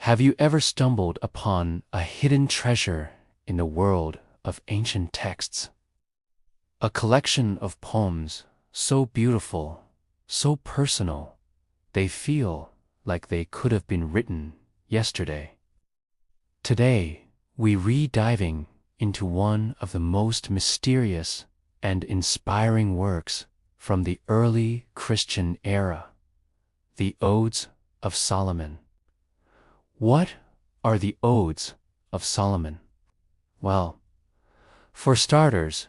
Have you ever stumbled upon a hidden treasure in the world of ancient texts? A collection of poems so beautiful, so personal, they feel like they could have been written yesterday. Today, we re-diving into one of the most mysterious and inspiring works from the early Christian era, the Odes of Solomon. What are the Odes of Solomon? Well, for starters,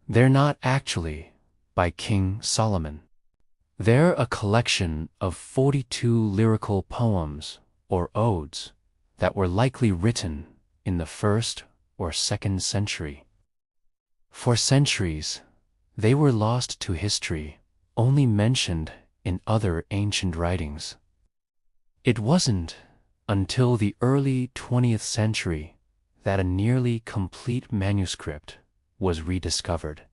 they're not actually by King Solomon. They're a collection of 42 lyrical poems, or odes, that were likely written in the 1st or 2nd century. For centuries, they were lost to history, only mentioned in other ancient writings. It wasn't until the early 20th century that a nearly complete manuscript was rediscovered,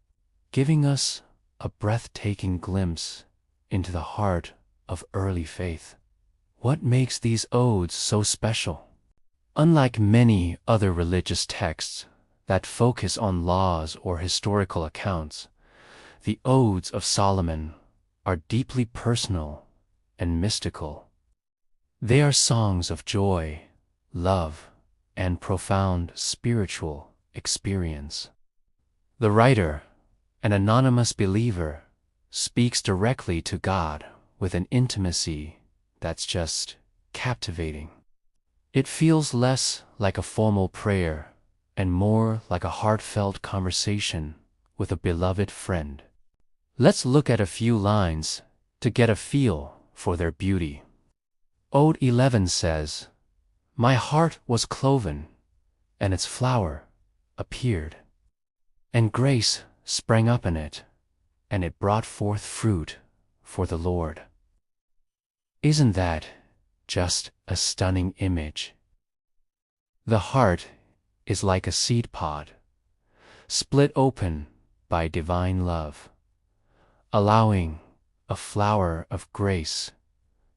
giving us a breathtaking glimpse into the heart of early faith. What makes these odes so special? Unlike many other religious texts that focus on laws or historical accounts, the Odes of Solomon are deeply personal and mystical. They are songs of joy, love, and profound spiritual experience. The writer, an anonymous believer, speaks directly to God with an intimacy that's just captivating. It feels less like a formal prayer and more like a heartfelt conversation with a beloved friend. Let's look at a few lines to get a feel for their beauty. Ode 11 says, "My heart was cloven, and its flower appeared, and grace sprang up in it, and it brought forth fruit for the Lord." Isn't that just a stunning image? The heart is like a seed pod, split open by divine love, allowing a flower of grace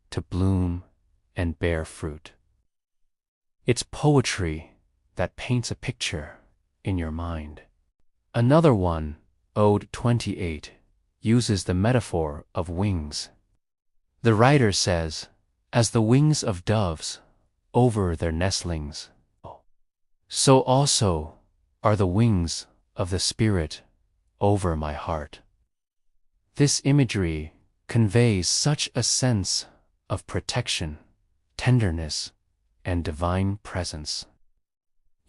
to bloom and bear fruit. It's poetry that paints a picture in your mind. Another one, Ode 28, uses the metaphor of wings. The writer says, "As the wings of doves over their nestlings, so also are the wings of the Spirit over my heart." This imagery conveys such a sense of protection, tenderness, and divine presence.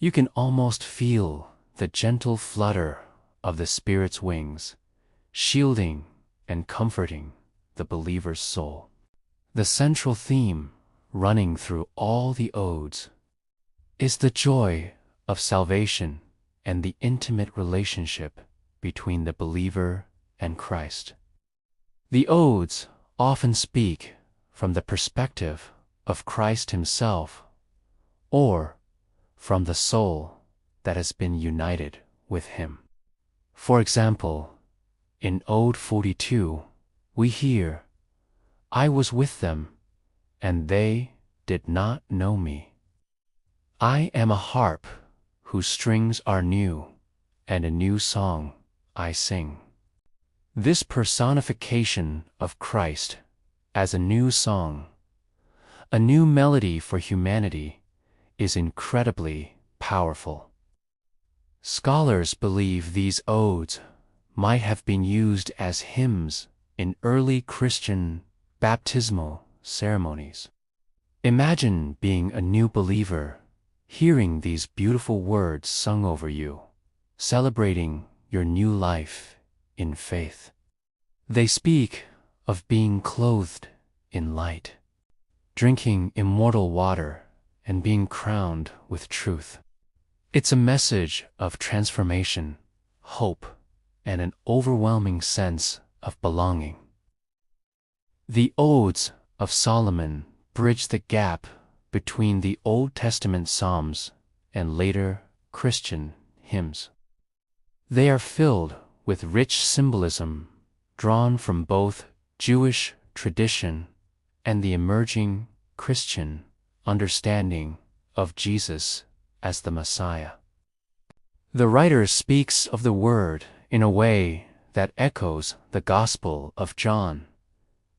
You can almost feel the gentle flutter of the Spirit's wings, shielding and comforting the believer's soul. The central theme running through all the odes is the joy of salvation and the intimate relationship between the believer and Christ. The odes often speak from the perspective of Christ himself, or from the soul that has been united with him. For example, in Ode 42, we hear, "I was with them, and they did not know me. I am a harp whose strings are new, and a new song I sing." This personification of Christ as a new song, a new melody for humanity, is incredibly powerful. Scholars believe these odes might have been used as hymns in early Christian baptismal ceremonies. Imagine being a new believer, hearing these beautiful words sung over you, celebrating your new life in faith. They speak of being clothed in light, drinking immortal water, and being crowned with truth. It's a message of transformation, hope, and an overwhelming sense of belonging. The Odes of Solomon bridge the gap between the Old Testament Psalms and later Christian hymns. They are filled with rich symbolism drawn from both Jewish tradition and the emerging Christian understanding of Jesus as the Messiah. The writer speaks of the Word in a way that echoes the Gospel of John,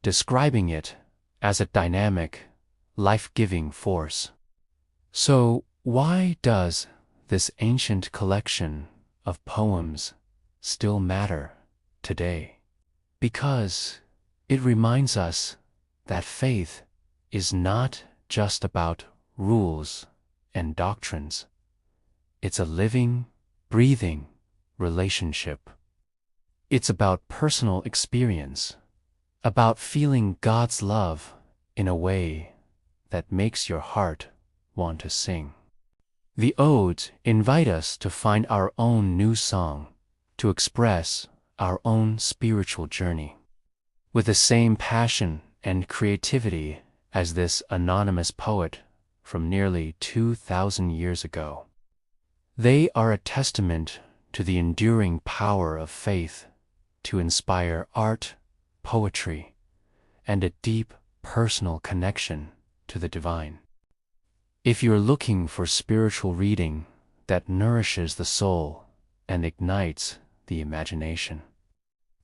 describing it as a dynamic, life-giving force. So, why does this ancient collection of poems still matter today? Because it reminds us that faith is not just about rules and doctrines. It's a living, breathing relationship. It's about personal experience, about feeling God's love in a way that makes your heart want to sing. The Odes invite us to find our own new song, to express our own spiritual journey with the same passion and creativity as this anonymous poet from nearly 2,000 years ago. They are a testament to the enduring power of faith to inspire art, poetry, and a deep personal connection to the divine. If you're looking for spiritual reading that nourishes the soul and ignites the imagination,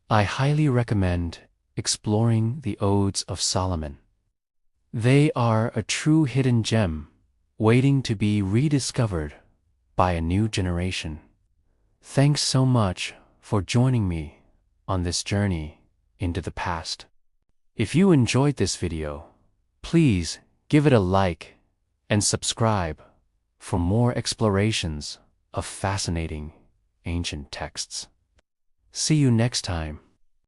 I highly recommend exploring the Odes of Solomon. They are a true hidden gem waiting to be rediscovered by a new generation. Thanks so much for joining me on this journey into the past. If you enjoyed this video, please give it a like and subscribe for more explorations of fascinating ancient texts. See you next time.